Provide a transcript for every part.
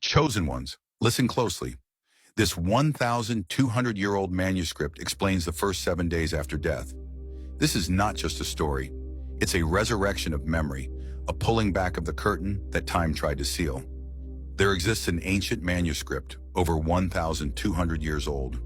Chosen ones, listen closely. This 1,200-year-old manuscript explains the first 7 days after death. This is not just a story. It's a resurrection of memory, a pulling back of the curtain that time tried to seal. There exists an ancient manuscript, over 1,200 years old,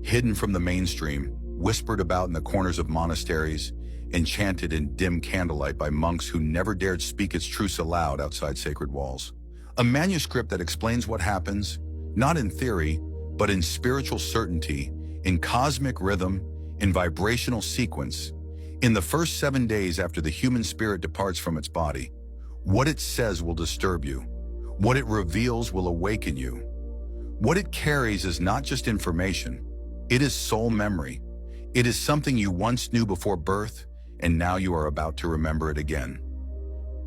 hidden from the mainstream, whispered about in the corners of monasteries, enchanted in dim candlelight by monks who never dared speak its truths aloud outside sacred walls. A manuscript that explains what happens, not in theory, but in spiritual certainty, in cosmic rhythm, in vibrational sequence, in the first 7 days after the human spirit departs from its body. What it says will disturb you. What it reveals will awaken you. What it carries is not just information. It is soul memory. It is something you once knew before birth, and now you are about to remember it again.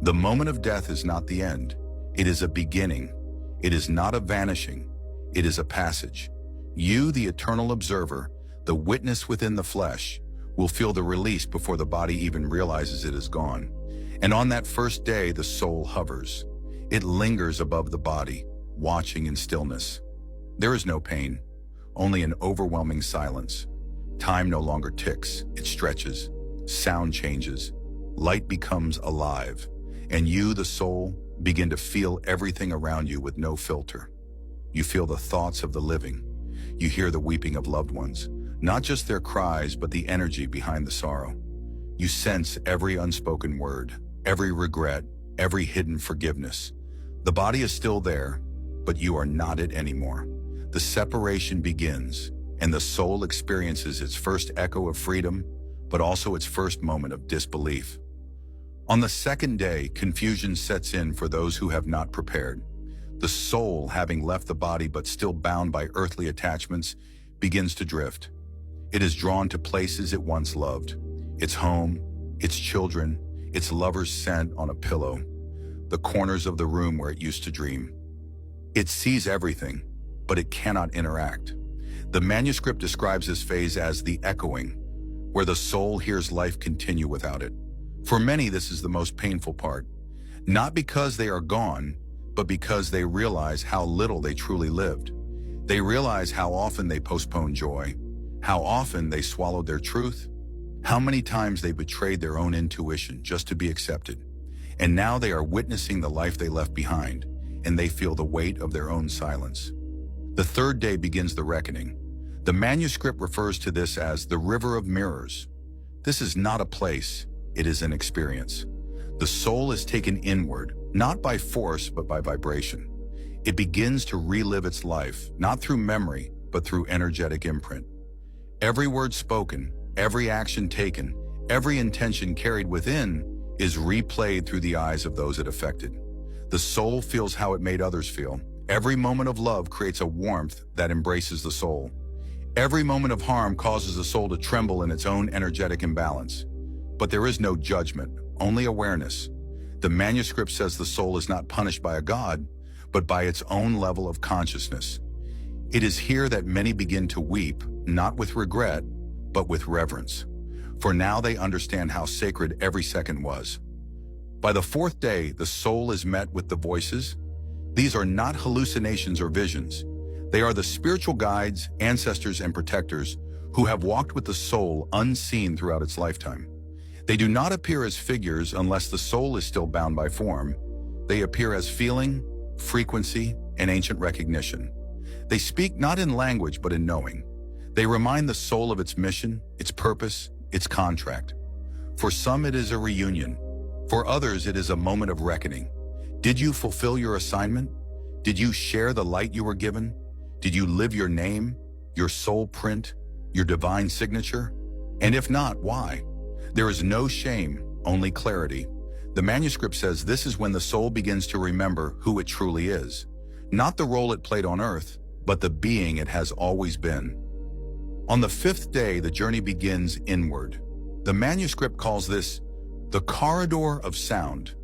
The moment of death is not the end. It is a beginning. It is not a vanishing. It is a passage. You, the eternal observer, the witness within the flesh, will feel the release before the body even realizes it is gone. And on that first day, the soul hovers. It lingers above the body, watching in stillness. There is no pain, only an overwhelming silence. Time no longer ticks, it stretches. Sound changes. Light becomes alive. And you, the soul, begin to feel everything around you with no filter. You feel the thoughts of the living. You hear the weeping of loved ones, not just their cries, but the energy behind the sorrow. You sense every unspoken word, every regret, every hidden forgiveness. The body is still there, but you are not it anymore. The separation begins, and the soul experiences its first echo of freedom, but also its first moment of disbelief. On the second day, confusion sets in for those who have not prepared. The soul, having left the body but still bound by earthly attachments, begins to drift. It is drawn to places it once loved, its home, its children, its lover's scent on a pillow, the corners of the room where it used to dream. It sees everything, but it cannot interact. The manuscript describes this phase as the echoing, where the soul hears life continue without it. For many, this is the most painful part, not because they are gone, but because they realize how little they truly lived. They realize how often they postponed joy, how often they swallowed their truth, how many times they betrayed their own intuition just to be accepted. And now they are witnessing the life they left behind, and they feel the weight of their own silence. The third day begins the reckoning. The manuscript refers to this as the river of mirrors. This is not a place, it is an experience. The soul is taken inward, not by force, but by vibration. It begins to relive its life, not through memory, but through energetic imprint. Every word spoken, every action taken, every intention carried within is replayed through the eyes of those it affected. The soul feels how it made others feel. Every moment of love creates a warmth that embraces the soul. Every moment of harm causes the soul to tremble in its own energetic imbalance. But there is no judgment, only awareness. The manuscript says the soul is not punished by a god, but by its own level of consciousness. It is here that many begin to weep, not with regret, but with reverence. For now they understand how sacred every second was. By the fourth day, the soul is met with the voices. These are not hallucinations or visions. They are the spiritual guides, ancestors, and protectors who have walked with the soul unseen throughout its lifetime. They do not appear as figures unless the soul is still bound by form. They appear as feeling, frequency, and ancient recognition. They speak not in language but in knowing. They remind the soul of its mission, its purpose, its contract. For some it is a reunion. For others it is a moment of reckoning. Did you fulfill your assignment? Did you share the light you were given? Did you live your name, your soul print, your divine signature? And if not, why? There is no shame, only clarity. The manuscript says this is when the soul begins to remember who it truly is. Not the role it played on earth, but the being it has always been. On the fifth day, the journey begins inward. The manuscript calls this the corridor of sound.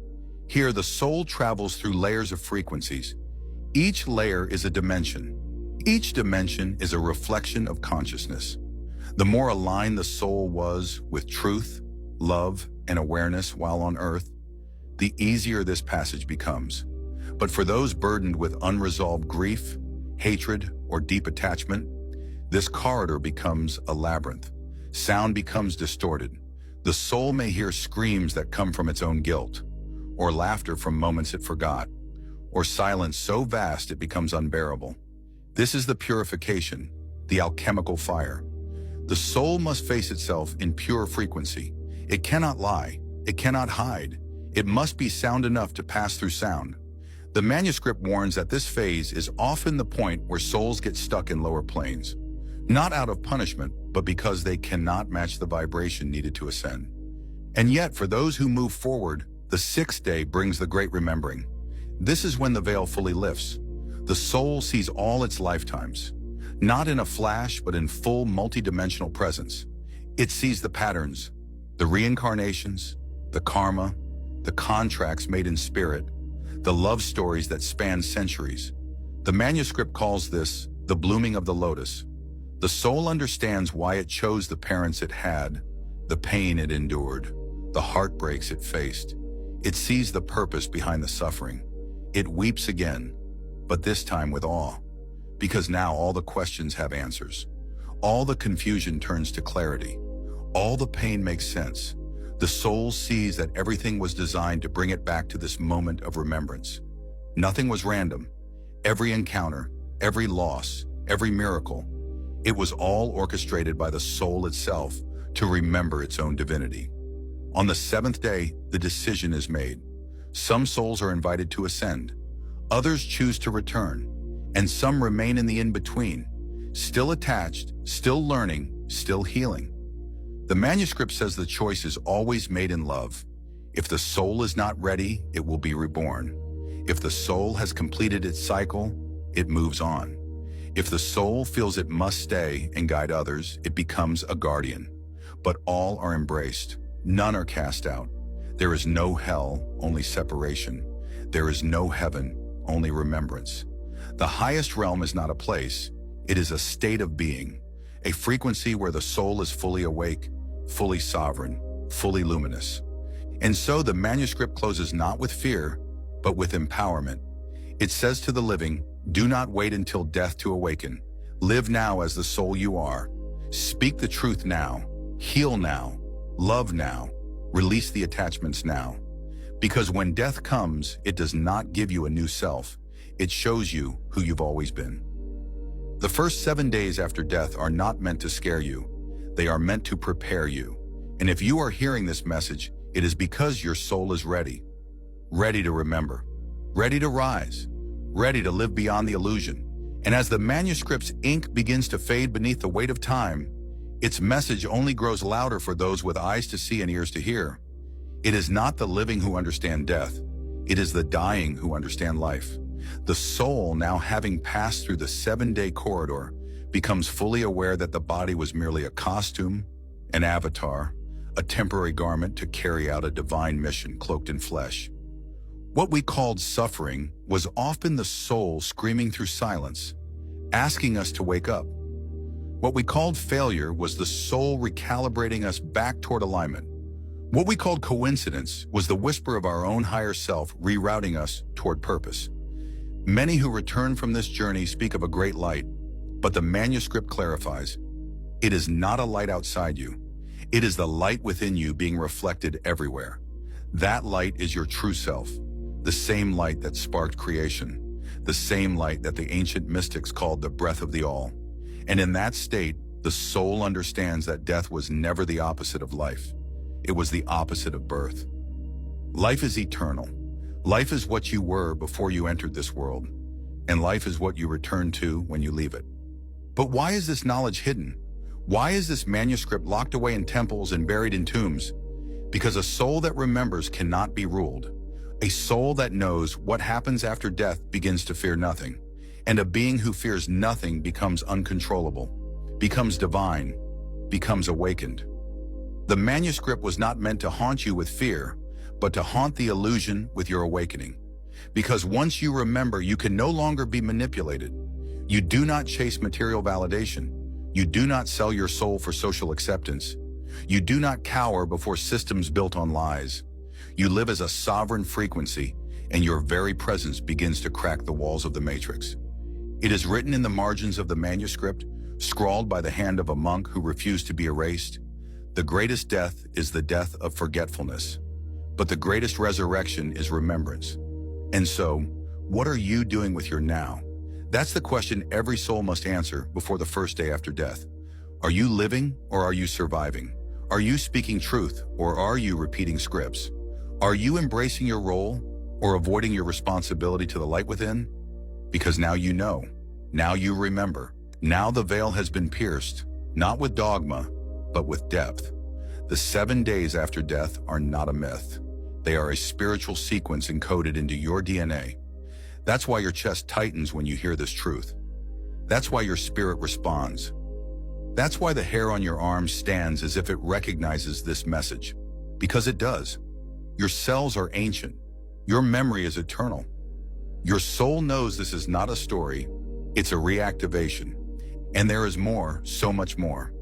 Here, the soul travels through layers of frequencies. Each layer is a dimension. Each dimension is a reflection of consciousness. The more aligned the soul was with truth, love, and awareness while on earth, the easier this passage becomes. But for those burdened with unresolved grief, hatred, or deep attachment, this corridor becomes a labyrinth. Sound becomes distorted. The soul may hear screams that come from its own guilt, or laughter from moments it forgot, or silence so vast it becomes unbearable. This is the purification, the alchemical fire. The soul must face itself in pure frequency. It cannot lie. It cannot hide. It must be sound enough to pass through sound. The manuscript warns that this phase is often the point where souls get stuck in lower planes, not out of punishment, but because they cannot match the vibration needed to ascend. And yet, for those who move forward, the sixth day brings the great remembering. This is when the veil fully lifts. The soul sees all its lifetimes, not in a flash, but in full multidimensional presence. It sees the patterns, the reincarnations, the karma, the contracts made in spirit, the love stories that span centuries. The manuscript calls this the blooming of the lotus. The soul understands why it chose the parents it had, the pain it endured, the heartbreaks it faced. It sees the purpose behind the suffering. It weeps again, but this time with awe, because now all the questions have answers. All the confusion turns to clarity. All the pain makes sense. The soul sees that everything was designed to bring it back to this moment of remembrance. Nothing was random. Every encounter, every loss, every miracle, it was all orchestrated by the soul itself to remember its own divinity. On the seventh day, the decision is made. Some souls are invited to ascend. Others choose to return, and some remain in the in-between, still attached, still learning, still healing. The manuscript says the choice is always made in love. If the soul is not ready, it will be reborn. If the soul has completed its cycle, it moves on. If the soul feels it must stay and guide others, it becomes a guardian. But all are embraced. None are cast out. There is no hell, only separation. There is no heaven, only remembrance. The highest realm is not a place. It is a state of being, a frequency where the soul is fully awake, fully sovereign, fully luminous. And so the manuscript closes not with fear, but with empowerment. It says to the living, do not wait until death to awaken. Live now as the soul you are. Speak the truth now. Heal now. Love now. Release the attachments now. Because when death comes, it does not give you a new self. It shows you who you've always been. The first 7 days after death are not meant to scare you. They are meant to prepare you. And if you are hearing this message, it is because your soul is ready. Ready to remember. Ready to rise. Ready to live beyond the illusion. And as the manuscript's ink begins to fade beneath the weight of time, its message only grows louder for those with eyes to see and ears to hear. It is not the living who understand death. It is the dying who understand life. The soul, now having passed through the 7-day corridor, becomes fully aware that the body was merely a costume, an avatar, a temporary garment to carry out a divine mission cloaked in flesh. What we called suffering was often the soul screaming through silence, asking us to wake up. What we called failure was the soul recalibrating us back toward alignment. What we called coincidence was the whisper of our own higher self rerouting us toward purpose. Many who return from this journey speak of a great light, but the manuscript clarifies, it is not a light outside you. It is the light within you being reflected everywhere. That light is your true self, the same light that sparked creation, the same light that the ancient mystics called the breath of the all. And in that state, the soul understands that death was never the opposite of life. It was the opposite of birth. Life is eternal. Life is what you were before you entered this world, and life is what you return to when you leave it. But why is this knowledge hidden? Why is this manuscript locked away in temples and buried in tombs? Because a soul that remembers cannot be ruled. A soul that knows what happens after death begins to fear nothing, and a being who fears nothing becomes uncontrollable, becomes divine, becomes awakened. The manuscript was not meant to haunt you with fear, but to haunt the illusion with your awakening. Because once you remember, you can no longer be manipulated. You do not chase material validation. You do not sell your soul for social acceptance. You do not cower before systems built on lies. You live as a sovereign frequency, and your very presence begins to crack the walls of the matrix. It is written in the margins of the manuscript, scrawled by the hand of a monk who refused to be erased. The greatest death is the death of forgetfulness, but the greatest resurrection is remembrance. And so, what are you doing with your now? That's the question every soul must answer before the first day after death. Are you living or are you surviving? Are you speaking truth or are you repeating scripts? Are you embracing your role or avoiding your responsibility to the light within? Because now you know, now you remember, now the veil has been pierced, not with dogma, but with depth. The 7 days after death are not a myth. They are a spiritual sequence encoded into your DNA. That's why your chest tightens when you hear this truth. That's why your spirit responds. That's why the hair on your arm stands as if it recognizes this message. Because it does. Your cells are ancient. Your memory is eternal. Your soul knows this is not a story, it's a reactivation. And there is more, so much more.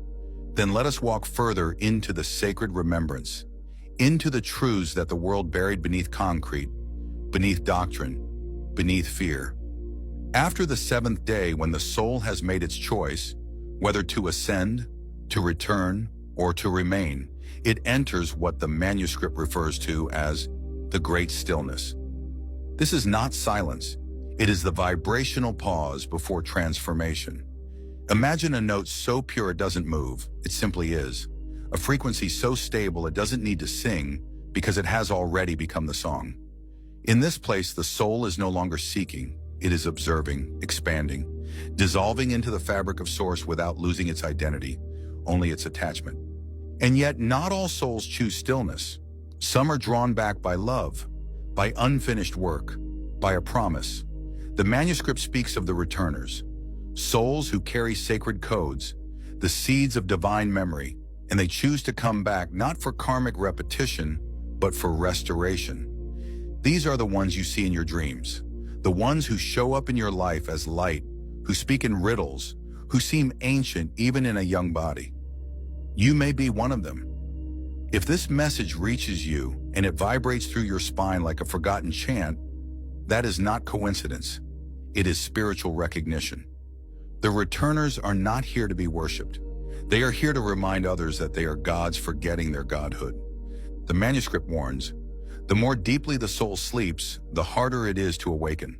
Then let us walk further into the sacred remembrance, into the truths that the world buried beneath concrete, beneath doctrine, beneath fear. After the 7th day, when the soul has made its choice, whether to ascend, to return, or to remain, it enters what the manuscript refers to as the great stillness. This is not silence. It is the vibrational pause before transformation. Imagine a note so pure it doesn't move, it simply is. A frequency so stable it doesn't need to sing because it has already become the song. In this place, the soul is no longer seeking, it is observing, expanding, dissolving into the fabric of Source without losing its identity, only its attachment. And yet, not all souls choose stillness. Some are drawn back by love, by unfinished work, by a promise. The manuscript speaks of the returners, souls who carry sacred codes, the seeds of divine memory, and they choose to come back not for karmic repetition, but for restoration. These are the ones you see in your dreams, the ones who show up in your life as light, who speak in riddles, who seem ancient even in a young body. You may be one of them. If this message reaches you and it vibrates through your spine like a forgotten chant, that is not coincidence. It is spiritual recognition. The returners are not here to be worshipped. They are here to remind others that they are gods forgetting their godhood. The manuscript warns, the more deeply the soul sleeps, the harder it is to awaken.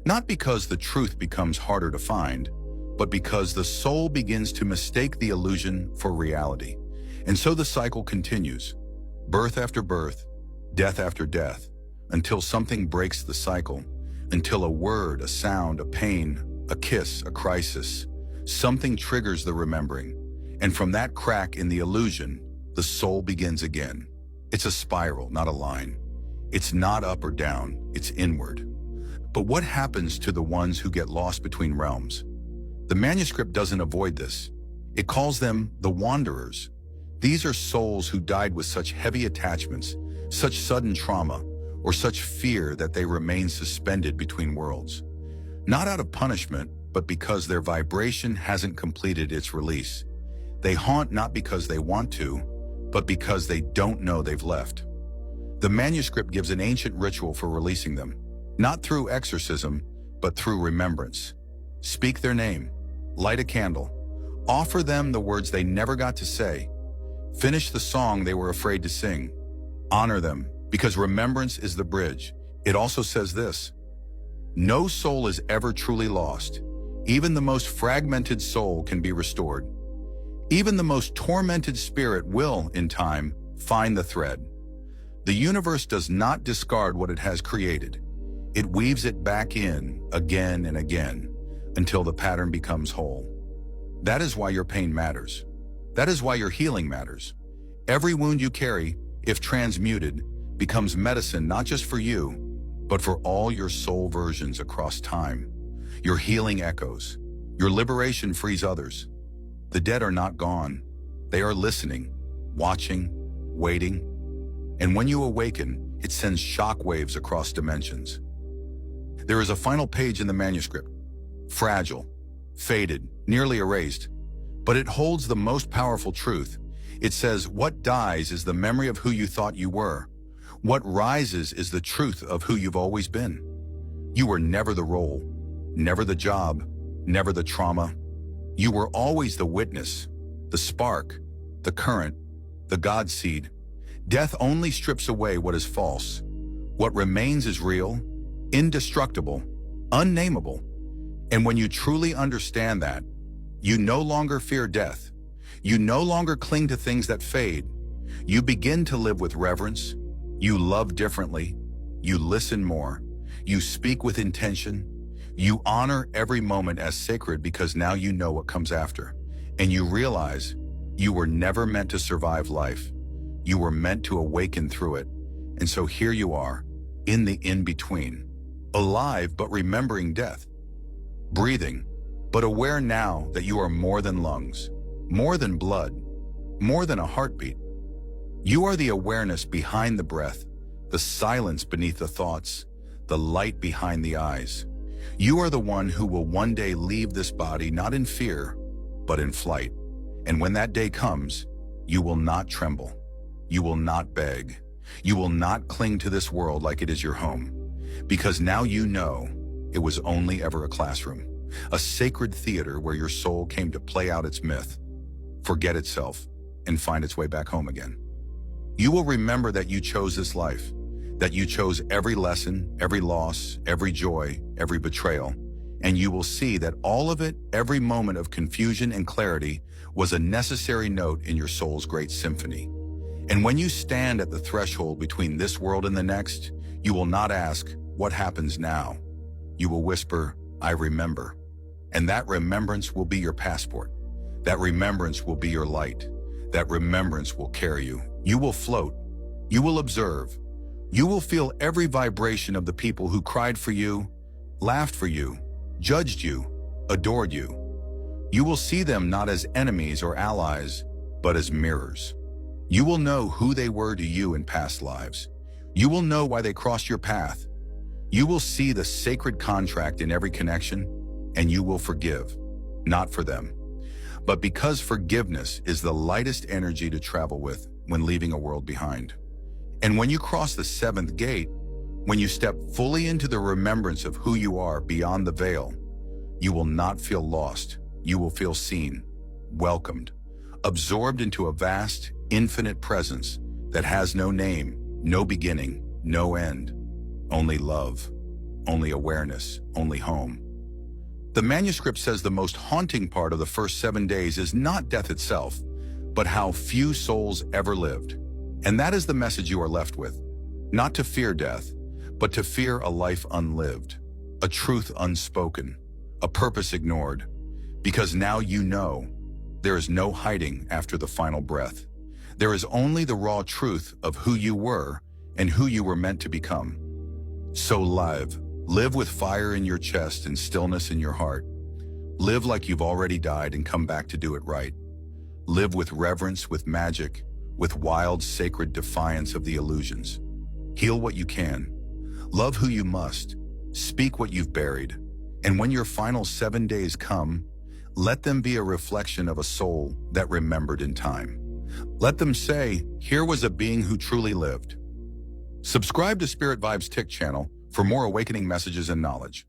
Not because the truth becomes harder to find, but because the soul begins to mistake the illusion for reality. And so the cycle continues, birth after birth, death after death, until something breaks the cycle, until a word, a sound, a pain, a kiss, a crisis, something triggers the remembering. And from that crack in the illusion, the soul begins again. It's a spiral, not a line. It's not up or down, it's inward. But what happens to the ones who get lost between realms? The manuscript doesn't avoid this. It calls them the wanderers. These are souls who died with such heavy attachments, such sudden trauma, or such fear that they remain suspended between worlds. Not out of punishment, but because their vibration hasn't completed its release. They haunt not because they want to, but because they don't know they've left. The manuscript gives an ancient ritual for releasing them, not through exorcism, but through remembrance. Speak their name, light a candle, offer them the words they never got to say, finish the song they were afraid to sing, honor them, because remembrance is the bridge. It also says this: no soul is ever truly lost. Even the most fragmented soul can be restored. Even the most tormented spirit will, in time, find the thread. The universe does not discard what it has created. It weaves it back in again and again until the pattern becomes whole. That is why your pain matters. That is why your healing matters. Every wound you carry, if transmuted, becomes medicine not just for you, but for all your soul versions across time. Your healing echoes. Your liberation frees others. The dead are not gone. They are listening, watching, waiting. And when you awaken, it sends shock waves across dimensions. There is a final page in the manuscript, fragile, faded, nearly erased, but it holds the most powerful truth. It says, what dies is the memory of who you thought you were. What rises is the truth of who you've always been. You were never the role, never the job, never the trauma. You were always the witness, the spark, the current, the God seed. Death only strips away what is false. What remains is real, indestructible, unnameable. And when you truly understand that, you no longer fear death. You no longer cling to things that fade. You begin to live with reverence. You love differently. You listen more. You speak with intention. You honor every moment as sacred because now you know what comes after. And you realize you were never meant to survive life. You were meant to awaken through it. And so here you are, in the in-between, alive but remembering death, breathing, but aware now that you are more than lungs, more than blood, more than a heartbeat. You are the awareness behind the breath, the silence beneath the thoughts, the light behind the eyes. You are the one who will one day leave this body not in fear, but in flight. And when that day comes, you will not tremble. You will not beg. You will not cling to this world like it is your home. Because now you know it was only ever a classroom, a sacred theater where your soul came to play out its myth, forget itself, and find its way back home again. You will remember that you chose this life, that you chose every lesson, every loss, every joy, every betrayal, and you will see that all of it, every moment of confusion and clarity, was a necessary note in your soul's great symphony. And when you stand at the threshold between this world and the next, you will not ask, "What happens now?" You will whisper, "I remember." And that remembrance will be your passport. That remembrance will be your light. That remembrance will carry you. You will float. You will observe. You will feel every vibration of the people who cried for you, laughed for you, judged you, adored you. You will see them not as enemies or allies, but as mirrors. You will know who they were to you in past lives. You will know why they crossed your path. You will see the sacred contract in every connection, and you will forgive, not for them, but because forgiveness is the lightest energy to travel with when leaving a world behind. And when you cross the seventh gate, when you step fully into the remembrance of who you are beyond the veil, you will not feel lost. You will feel seen, welcomed, absorbed into a vast, infinite presence that has no name, no beginning, no end, only love, only awareness, only home. The manuscript says the most haunting part of the first 7 days is not death itself, but how few souls ever lived. And that is the message you are left with, not to fear death, but to fear a life unlived, a truth unspoken, a purpose ignored, because now you know there is no hiding after the final breath. There is only the raw truth of who you were and who you were meant to become. So live with fire in your chest and stillness in your heart. Live like you've already died and come back to do it right. Live with reverence, with magic, with wild, sacred defiance of the illusions. Heal what you can. Love who you must. Speak what you've buried. And when your final 7 days come, let them be a reflection of a soul that remembered in time. Let them say, "Here was a being who truly lived." Subscribe to Spirit Vibes Tick channel for more awakening messages and knowledge.